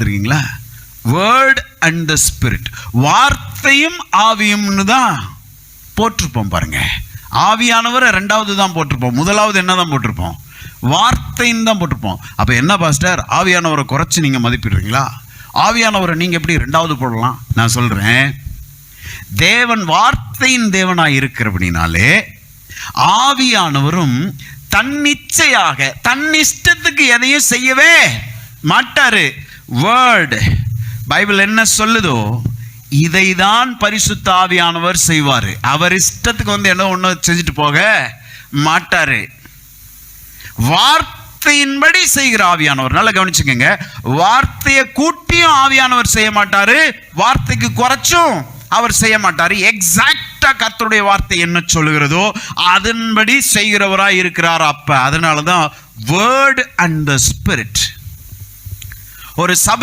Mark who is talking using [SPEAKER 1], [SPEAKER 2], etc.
[SPEAKER 1] இருக்கீங்களா? Word and the spirit, வார்த்தையும் ஆவியும்னு தான் போட்டிருப்போம் பாருங்க. ஆவியானவரை ரெண்டாவது தான் போட்டிருப்போம், முதலாவது என்ன தான் போட்டிருப்போம்? வார்த்தைன்னு தான் போட்டிருப்போம். அப்போ என்ன பாஸ்டர், ஆவியானவரை குறைச்சி நீங்கள் மதிப்பிடுறீங்களா? ஆவியானவரை நீங்கள் எப்படி ரெண்டாவது போடலாம்? நான் சொல்கிறேன், தேவன் வார்த்தையின் தேவனாக இருக்கிறபடினாலே ஆவியானவரும் தன்னிச்சையாக தன்னிஷ்டத்துக்கு எதையும் செய்யவே மாட்டாரு. வேர்டு பைபிள் என்ன சொல்லுதோ இதை தான் பரிசுத்த ஆவியானவர் செய்வார். அவர் இஷ்டத்துக்கு என்ன ஒன்று செஞ்சுட்டு போக மாட்டாரு. வார்த்தையின்படி செய்கிற ஆவியானவர், நல்லா கவனிச்சுக்கோங்க, வார்த்தையை கூட்டியும் ஆவியானவர் செய்ய மாட்டாரு, வார்த்தைக்கு குறைச்சும் அவர் செய்ய மாட்டாரு. எக்ஸாக்டா கர்த்தருடைய வார்த்தை என்ன சொல்லுகிறதோ அதன்படி செய்கிறவராய் இருக்கிறார். அப்ப அதனாலதான் வேர்ட் அண்ட் த ஸ்பிரிட். ஒரு சபை